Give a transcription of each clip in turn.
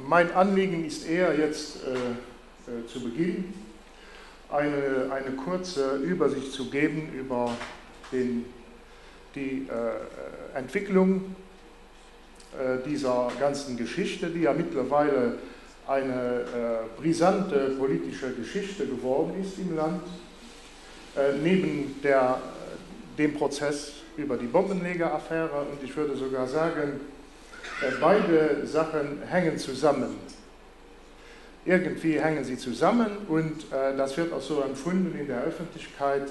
Mein Anliegen ist eher jetzt zu Beginn eine kurze Übersicht zu geben über die Entwicklung dieser ganzen Geschichte, die ja mittlerweile eine brisante politische Geschichte geworden ist im Land, neben dem Prozess über die Bombenlegeraffäre, und ich würde sogar sagen, beide Sachen hängen zusammen. Irgendwie hängen sie zusammen und das wird auch so empfunden in der Öffentlichkeit.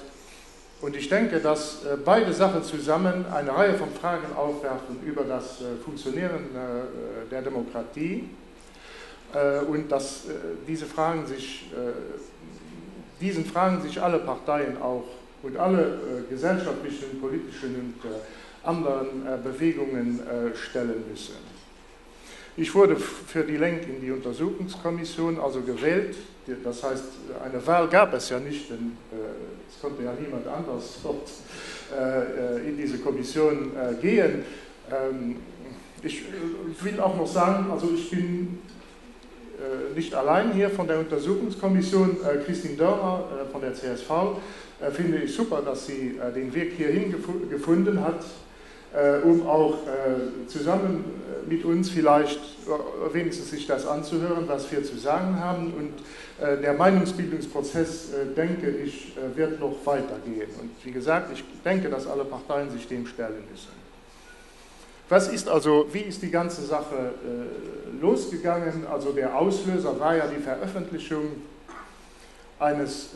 Und ich denke, dass beide Sachen zusammen eine Reihe von Fragen aufwerfen über das Funktionieren der Demokratie und dass diesen Fragen sich alle Parteien auch und alle gesellschaftlichen, politischen und anderen Bewegungen stellen müssen. Ich wurde für die Lenk in die Untersuchungskommission also gewählt. Das heißt, eine Wahl gab es ja nicht, denn es konnte ja niemand anders dort in diese Kommission gehen. Ich will auch noch sagen, also ich bin nicht allein hier von der Untersuchungskommission. Christine Dörner von der CSV finde ich super, dass sie den Weg hierhin gefunden hat, um auch zusammen mit uns vielleicht wenigstens sich das anzuhören, was wir zu sagen haben. Und der Meinungsbildungsprozess, denke ich, wird noch weitergehen. Und wie gesagt, ich denke, dass alle Parteien sich dem stellen müssen. Wie ist die ganze Sache losgegangen? Also der Auslöser war ja die Veröffentlichung eines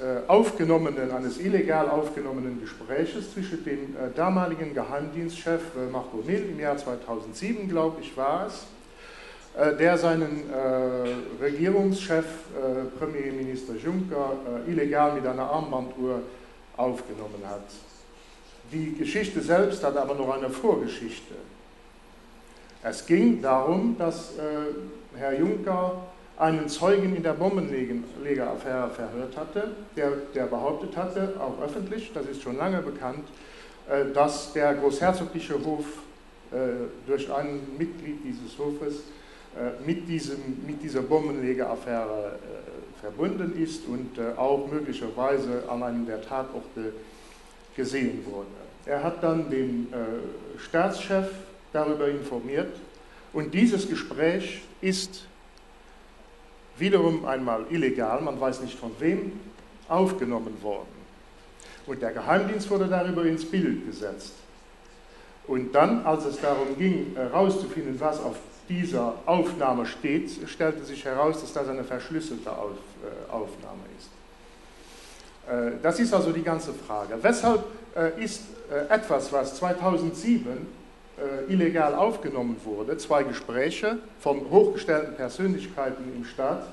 illegal aufgenommenen Gespräches zwischen dem damaligen Geheimdienstchef Marco Mill im Jahr 2007, glaube ich, war es, der seinen Regierungschef, Premierminister Juncker, illegal mit einer Armbanduhr aufgenommen hat. Die Geschichte selbst hat aber noch eine Vorgeschichte. Es ging darum, dass Herr Juncker einen Zeugen in der Bombenlegeraffäre verhört hatte, der behauptet hatte, auch öffentlich, das ist schon lange bekannt, dass der großherzogliche Hof durch ein Mitglied dieses Hofes mit dieser Bombenlegeraffäre verbunden ist und auch möglicherweise an einem der Tatorte gesehen wurde. Er hat dann den Staatschef darüber informiert und dieses Gespräch ist wiederum einmal illegal, man weiß nicht von wem, aufgenommen worden. Und der Geheimdienst wurde darüber ins Bild gesetzt. Und dann, als es darum ging, herauszufinden, was auf dieser Aufnahme steht, stellte sich heraus, dass das eine verschlüsselte Aufnahme ist. Das ist also die ganze Frage. Weshalb ist etwas, was 2007 illegal aufgenommen wurde, 2 Gespräche von hochgestellten Persönlichkeiten im Staat,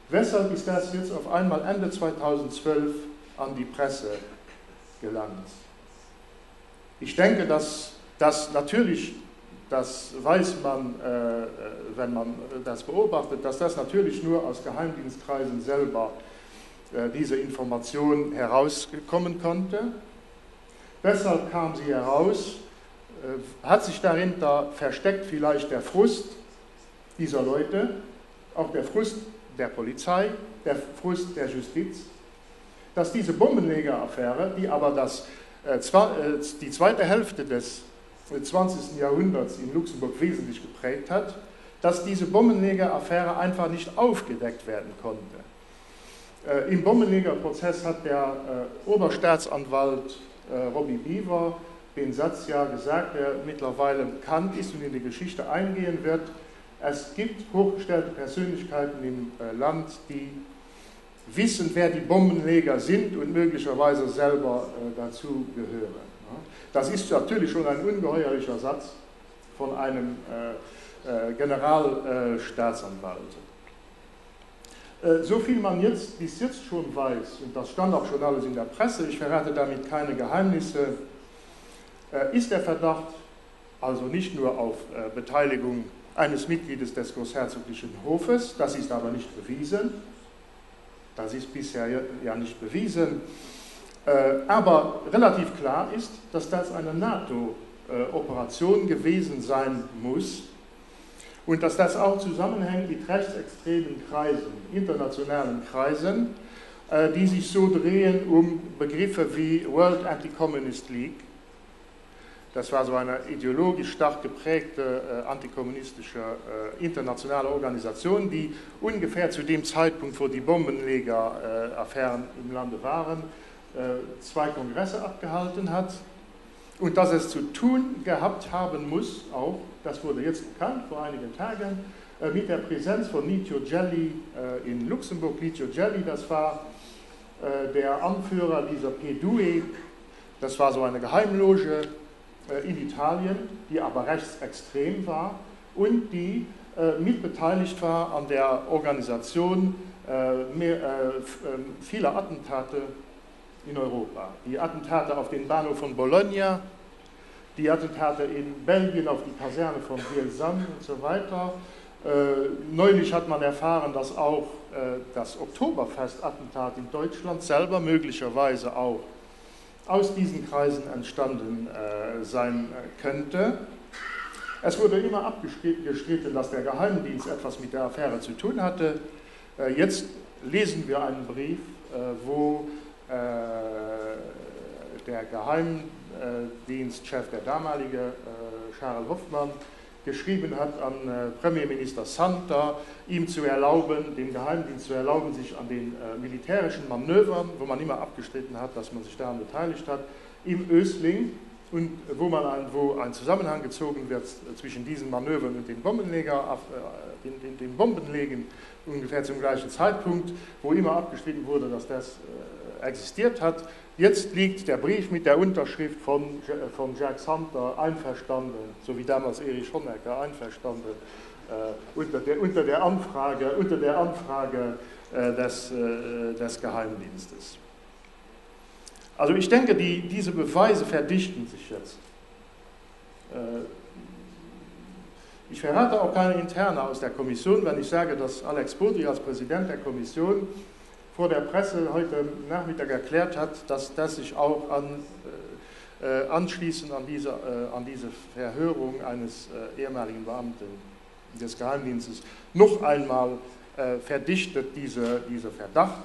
weshalb ist das jetzt auf einmal Ende 2012 an die Presse gelangt? Ich denke, dass das natürlich, das weiß man, wenn man das beobachtet, dass das natürlich nur aus Geheimdienstkreisen selber diese Information herauskommen konnte. Weshalb kam sie heraus? Hat sich dahinter versteckt vielleicht der Frust dieser Leute, auch der Frust der Polizei, der Frust der Justiz, dass diese Bombenlegeraffäre, die aber die zweite Hälfte des 20. Jahrhunderts in Luxemburg wesentlich geprägt hat, dass diese Bombenlegeraffäre einfach nicht aufgedeckt werden konnte. Im Bombenlegerprozess hat der Oberstaatsanwalt Robbie Beaver den Satz ja gesagt, der mittlerweile bekannt ist und in die Geschichte eingehen wird: Es gibt hochgestellte Persönlichkeiten im Land, die wissen, wer die Bombenleger sind und möglicherweise selber dazu gehören. Das ist natürlich schon ein ungeheuerlicher Satz von einem Generalstaatsanwalt. So viel man bis jetzt schon weiß, und das stand auch schon alles in der Presse, ich verrate damit keine Geheimnisse, ist der Verdacht also nicht nur auf Beteiligung eines Mitgliedes des Großherzoglichen Hofes, das ist aber nicht bewiesen, das ist bisher ja nicht bewiesen, aber relativ klar ist, dass das eine NATO-Operation gewesen sein muss und dass das auch zusammenhängt mit rechtsextremen Kreisen, internationalen Kreisen, die sich so drehen um Begriffe wie World Anti-Communist League. Das war so eine ideologisch stark geprägte antikommunistische internationale Organisation, die ungefähr zu dem Zeitpunkt, wo die Bombenleger-Affären im Lande waren, 2 Kongresse abgehalten hat. Und dass es zu tun gehabt haben muss, auch, das wurde jetzt bekannt vor einigen Tagen, mit der Präsenz von Licio Gelli in Luxemburg. Licio Gelli, das war der Anführer dieser P2, das war so eine Geheimloge in Italien, die aber rechtsextrem war und die mitbeteiligt war an der Organisation vieler Attentate in Europa. Die Attentate auf den Bahnhof von Bologna, die Attentate in Belgien auf die Kaserne von Vielsanne und so weiter. Neulich hat man erfahren, dass auch das Oktoberfest-Attentat in Deutschland selber möglicherweise auch aus diesen Kreisen entstanden sein könnte. Es wurde immer abgestritten, dass der Geheimdienst etwas mit der Affäre zu tun hatte. Jetzt lesen wir einen Brief, wo der Geheimdienstchef, der damalige Charles Hoffmann, geschrieben hat an Premierminister Santer, ihm zu erlauben, dem Geheimdienst zu erlauben, sich an den militärischen Manövern, wo man immer abgestritten hat, dass man sich daran beteiligt hat, im Ösling, und wo ein Zusammenhang gezogen wird zwischen diesen Manövern und den Bombenlegen ungefähr zum gleichen Zeitpunkt, wo immer abgestritten wurde, dass das existiert hat. Jetzt liegt der Brief mit der Unterschrift von Jack Santer einverstanden, so wie damals Erich Honecker einverstanden, unter der Anfrage des Geheimdienstes. Also ich denke, diese Beweise verdichten sich jetzt. Ich verrate auch keine Interne aus der Kommission, wenn ich sage, dass Alex Bodi als Präsident der Kommission vor der Presse heute Nachmittag erklärt hat, dass das sich auch anschließend an diese Verhörung eines ehemaligen Beamten des Geheimdienstes noch einmal verdichtet, dieser Verdacht,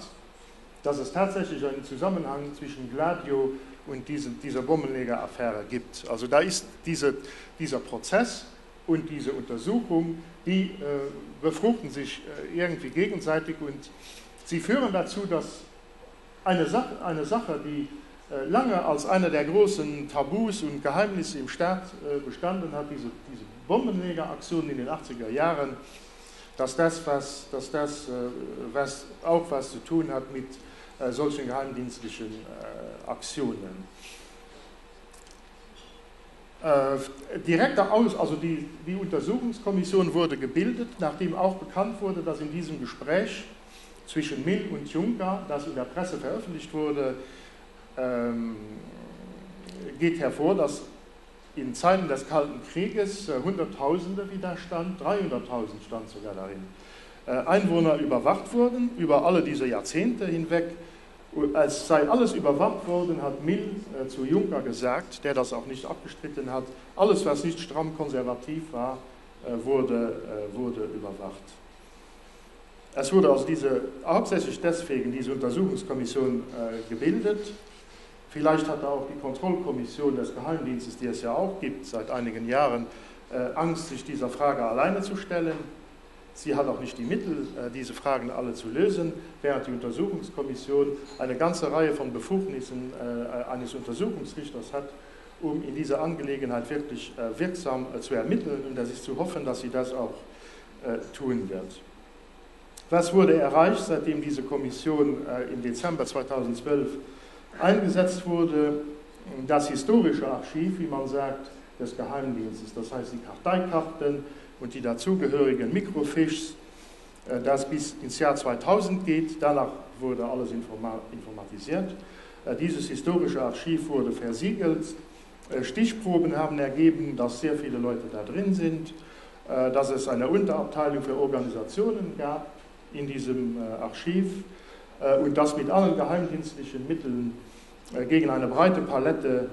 dass es tatsächlich einen Zusammenhang zwischen Gladio und dieser Bombenleger-Affäre gibt. Also da ist dieser Prozess und diese Untersuchung, die befruchten sich irgendwie gegenseitig und sie führen dazu, dass eine Sache, die lange als eine der großen Tabus und Geheimnisse im Staat bestanden hat, diese Bombenlegeraktionen in den 80er Jahren, dass das auch was zu tun hat mit solchen geheimdienstlichen Aktionen. Also die Untersuchungskommission wurde gebildet, nachdem auch bekannt wurde, dass in diesem Gespräch zwischen Mill und Juncker, das in der Presse veröffentlicht wurde, geht hervor, dass in Zeiten des Kalten Krieges Hunderttausende, wie da stand, 300.000 stand sogar darin, Einwohner überwacht wurden, über alle diese Jahrzehnte hinweg. Als sei alles überwacht worden, hat Mill zu Juncker gesagt, der das auch nicht abgestritten hat, alles, was nicht stramm konservativ war, wurde überwacht. Es wurde also hauptsächlich deswegen diese Untersuchungskommission gebildet. Vielleicht hat auch die Kontrollkommission des Geheimdienstes, die es ja auch gibt seit einigen Jahren, Angst, sich dieser Frage alleine zu stellen. Sie hat auch nicht die Mittel, diese Fragen alle zu lösen, während die Untersuchungskommission eine ganze Reihe von Befugnissen eines Untersuchungsrichters hat, um in dieser Angelegenheit wirklich wirksam zu ermitteln, und es ist zu hoffen, dass sie das auch tun wird. Was wurde erreicht, seitdem diese Kommission im Dezember 2012 eingesetzt wurde? Das historische Archiv, wie man sagt, des Geheimdienstes, das heißt die Karteikarten und die dazugehörigen Mikrofiches, das bis ins Jahr 2000 geht. Danach wurde alles informatisiert. Dieses historische Archiv wurde versiegelt. Stichproben haben ergeben, dass sehr viele Leute da drin sind, dass es eine Unterabteilung für Organisationen gab in diesem Archiv und dass mit allen geheimdienstlichen Mitteln gegen eine breite Palette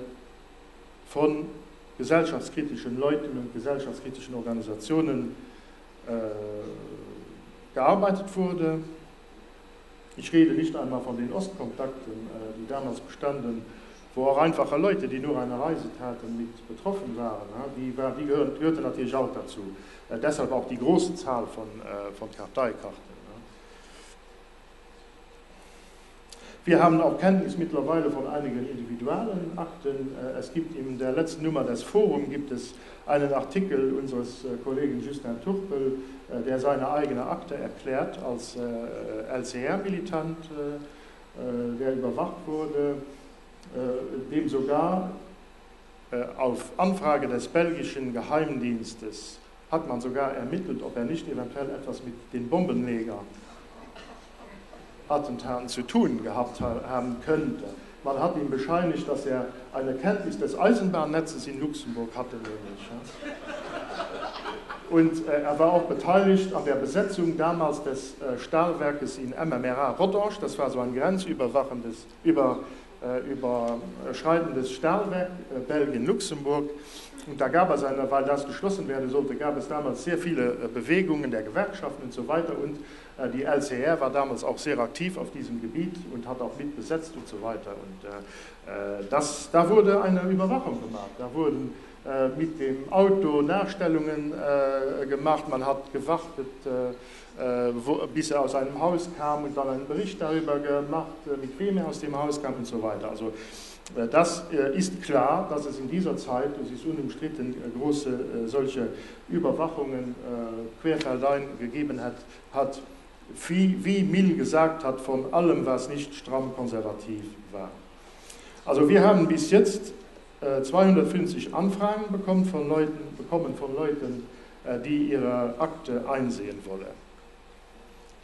von gesellschaftskritischen Leuten und gesellschaftskritischen Organisationen gearbeitet wurde. Ich rede nicht einmal von den Ostkontakten, die damals bestanden, wo auch einfache Leute, die nur eine Reise taten, mit betroffen waren. Die gehörten natürlich auch dazu. Deshalb auch die große Zahl von Karteikarten. Wir haben auch Kenntnis mittlerweile von einigen individuellen Akten. Es gibt in der letzten Nummer des Forum gibt es einen Artikel unseres Kollegen Justin Turpel, der seine eigene Akte erklärt als LCR-Militant, der überwacht wurde, dem sogar auf Anfrage des belgischen Geheimdienstes hat man sogar ermittelt, ob er nicht eventuell etwas mit den Bombenleger-Attentaten zu tun gehabt haben könnte. Man hat ihm bescheinigt, dass er eine Kenntnis des Eisenbahnnetzes in Luxemburg hatte, nämlich. Und er war auch beteiligt an der Besetzung damals des Stahlwerkes in MMRA-Rotterdam. Das war so ein grenzüberschreitendes Stahlwerk, Belgien-Luxemburg. Und da gab es weil das geschlossen werden sollte, gab es damals sehr viele Bewegungen der Gewerkschaften und so weiter. Und die LCR war damals auch sehr aktiv auf diesem Gebiet und hat auch mitbesetzt und so weiter. Und da wurde eine Überwachung gemacht. Da wurden mit dem Auto Nachstellungen gemacht. Man hat gewartet, bis er aus einem Haus kam und dann einen Bericht darüber gemacht, mit wem er aus dem Haus kam und so weiter. Also das ist klar, dass es in dieser Zeit, es ist unumstritten, große solche Überwachungen querfeldein gegeben hat, wie Mill gesagt hat, von allem, was nicht stramm konservativ war. Also wir haben bis jetzt 250 Anfragen bekommen von Leuten, die ihre Akte einsehen wollen.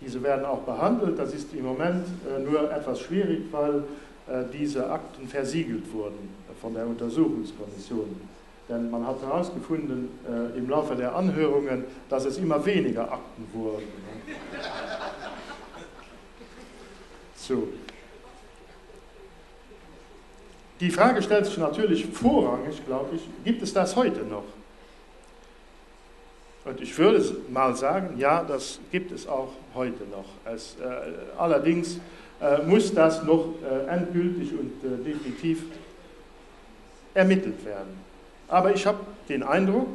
Diese werden auch behandelt, das ist im Moment nur etwas schwierig, weil diese Akten versiegelt wurden von der Untersuchungskommission. Denn man hat herausgefunden im Laufe der Anhörungen, dass es immer weniger Akten wurden. So. Die Frage stellt sich natürlich vorrangig, glaube ich, gibt es das heute noch? Und ich würde mal sagen, ja, das gibt es auch heute noch. Allerdings muss das noch endgültig und definitiv ermittelt werden. Aber ich habe den Eindruck,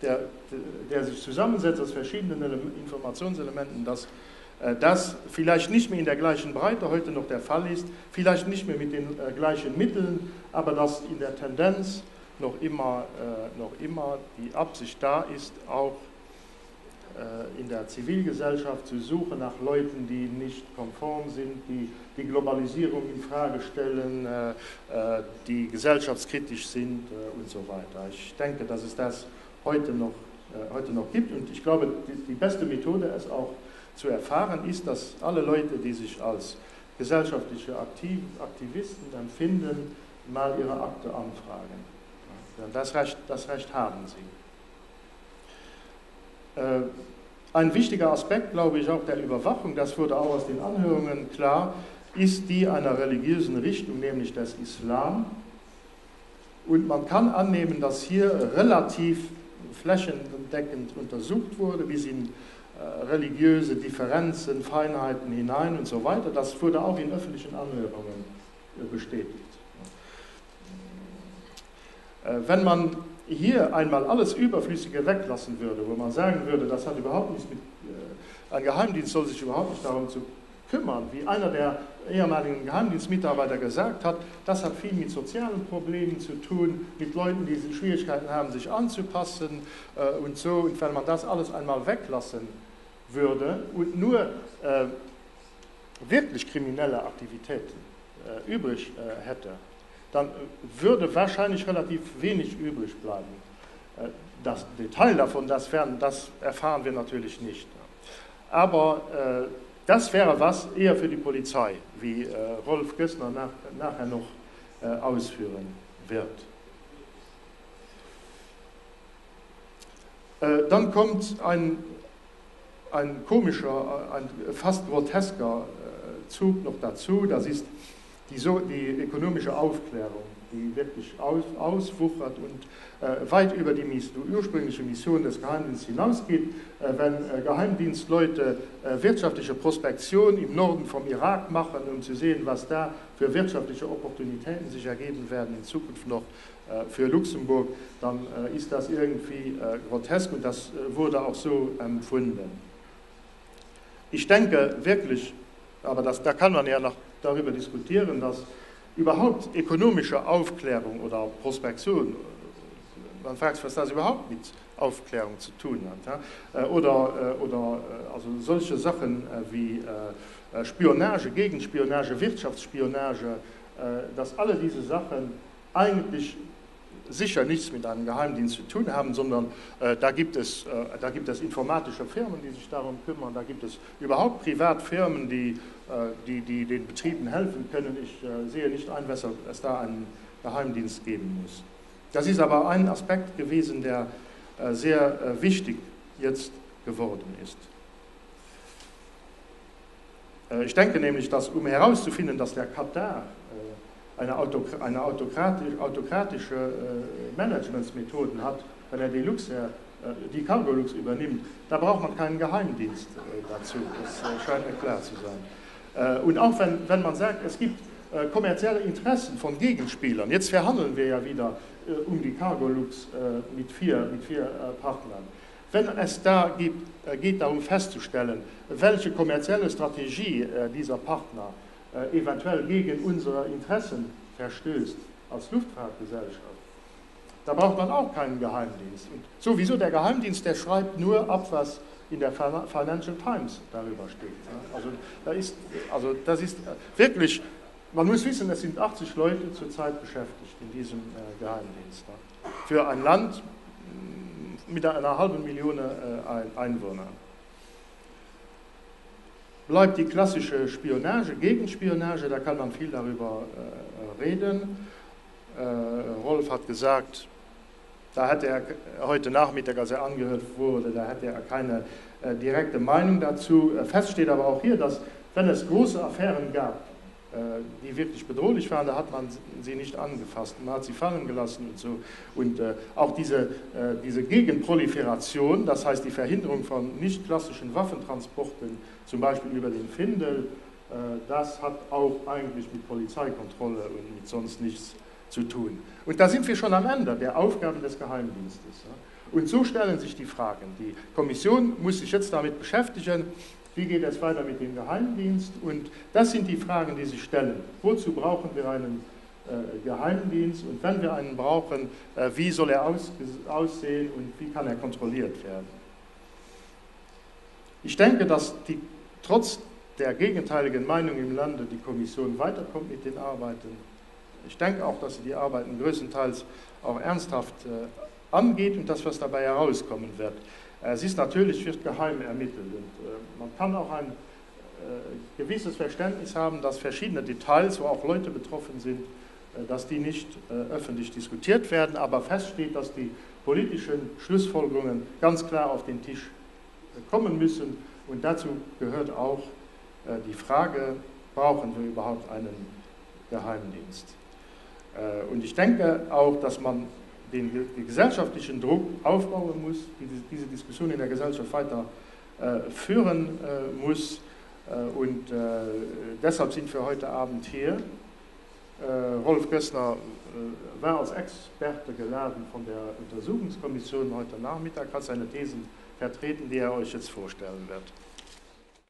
der sich zusammensetzt aus verschiedenen Informationselementen, dass das vielleicht nicht mehr in der gleichen Breite heute noch der Fall ist, vielleicht nicht mehr mit den gleichen Mitteln, aber dass in der Tendenz noch immer die Absicht da ist, auch in der Zivilgesellschaft zu suchen nach Leuten, die nicht konform sind, die die Globalisierung in Frage stellen, die gesellschaftskritisch sind und so weiter. Ich denke, dass es das heute noch gibt und ich glaube, die beste Methode, es auch zu erfahren, ist, dass alle Leute, die sich als gesellschaftliche Aktivisten empfinden, mal ihre Akte anfragen. Das Recht haben sie. Ein wichtiger Aspekt, glaube ich, auch der Überwachung, das wurde auch aus den Anhörungen klar, ist die einer religiösen Richtung, nämlich des Islam. Und man kann annehmen, dass hier relativ flächendeckend untersucht wurde, bis in religiöse Differenzen, Feinheiten hinein und so weiter. Das wurde auch in öffentlichen Anhörungen bestätigt. Wenn man hier einmal alles Überflüssige weglassen würde, wo man sagen würde, das hat überhaupt nichts mit, ein Geheimdienst soll sich überhaupt nicht darum zu kümmern, wie einer der ehemaligen Geheimdienstmitarbeiter gesagt hat, das hat viel mit sozialen Problemen zu tun, mit Leuten, die Schwierigkeiten haben, sich anzupassen und so. Und wenn man das alles einmal weglassen würde und nur wirklich kriminelle Aktivitäten übrig hätte, dann würde wahrscheinlich relativ wenig übrig bleiben. Das Detail davon, das erfahren wir natürlich nicht. Aber das wäre was eher für die Polizei, wie Rolf Gössner nachher noch ausführen wird. Dann kommt ein komischer, ein fast grotesker Zug noch dazu, das ist die ökonomische Aufklärung. die wirklich auswuchert und weit über die ursprüngliche Mission des Geheimdienstes hinausgeht, wenn Geheimdienstleute wirtschaftliche Prospektion im Norden vom Irak machen, um zu sehen, was da für wirtschaftliche Opportunitäten sich ergeben werden in Zukunft noch für Luxemburg, dann ist das irgendwie grotesk und das wurde auch so empfunden. Ich denke wirklich, aber da kann man ja noch darüber diskutieren, dass überhaupt ökonomische Aufklärung oder Prospektion, man fragt sich, was das überhaupt mit Aufklärung zu tun hat. Ja? Oder also solche Sachen wie Spionage, Gegenspionage, Wirtschaftsspionage, dass alle diese Sachen eigentlich sicher nichts mit einem Geheimdienst zu tun haben, sondern da gibt es informatische Firmen, die sich darum kümmern, da gibt es überhaupt Privatfirmen, die den Betrieben helfen können. Ich sehe nicht ein, weshalb es da einen Geheimdienst geben muss. Das ist aber ein Aspekt gewesen, der sehr wichtig jetzt geworden ist. Ich denke nämlich, dass um herauszufinden, dass der Katar eine autokratische Managementsmethoden hat, wenn er die Cargolux übernimmt, da braucht man keinen Geheimdienst dazu. Das scheint mir klar zu sein. Und auch wenn man sagt, es gibt kommerzielle Interessen von Gegenspielern, jetzt verhandeln wir ja wieder um die Cargolux mit vier Partnern. Wenn es da geht darum festzustellen, welche kommerzielle Strategie dieser Partner eventuell gegen unsere Interessen verstößt als Luftfahrtgesellschaft, da braucht man auch keinen Geheimdienst. Und sowieso der Geheimdienst, der schreibt nur ab, was in der Financial Times darüber steht. Also das ist wirklich, man muss wissen, es sind 80 Leute zurzeit beschäftigt in diesem Geheimdienst. Für ein Land mit einer halben Million Einwohnern. Bleibt die klassische Spionage, Gegenspionage, da kann man viel darüber reden. Rolf hat gesagt, da hat er heute Nachmittag, als er angehört wurde, da hat er keine direkte Meinung dazu. Fest steht aber auch hier, dass wenn es große Affären gab, die wirklich bedrohlich waren, da hat man sie nicht angefasst, man hat sie fallen gelassen und so. Und auch diese Gegenproliferation, das heißt die Verhinderung von nicht klassischen Waffentransporten, zum Beispiel über den Findel, das hat auch eigentlich mit Polizeikontrolle und mit sonst nichts zu tun. Und da sind wir schon am Ende der Aufgaben des Geheimdienstes. Und so stellen sich die Fragen. Die Kommission muss sich jetzt damit beschäftigen, wie geht es weiter mit dem Geheimdienst? Und das sind die Fragen, die sich stellen. Wozu brauchen wir einen Geheimdienst? Und wenn wir einen brauchen, wie soll er aussehen und wie kann er kontrolliert werden? Ich denke, dass trotz der gegenteiligen Meinung im Lande die Kommission weiterkommt mit den Arbeiten. Ich denke auch, dass sie die Arbeiten größtenteils auch ernsthaft angeht und das, was dabei herauskommen wird. Es ist natürlich, wird geheim ermittelt und man kann auch ein gewisses Verständnis haben, dass verschiedene Details, wo auch Leute betroffen sind, dass die nicht öffentlich diskutiert werden, aber fest steht, dass die politischen Schlussfolgerungen ganz klar auf den Tisch kommen müssen und dazu gehört auch die Frage, brauchen wir überhaupt einen Geheimdienst? Und ich denke auch, dass man den gesellschaftlichen Druck aufbauen muss, diese Diskussion in der Gesellschaft weiter führen muss. Und deshalb sind wir heute Abend hier. Rolf Gössner war als Experte geladen von der Untersuchungskommission heute Nachmittag, hat seine Thesen vertreten, die er euch jetzt vorstellen wird.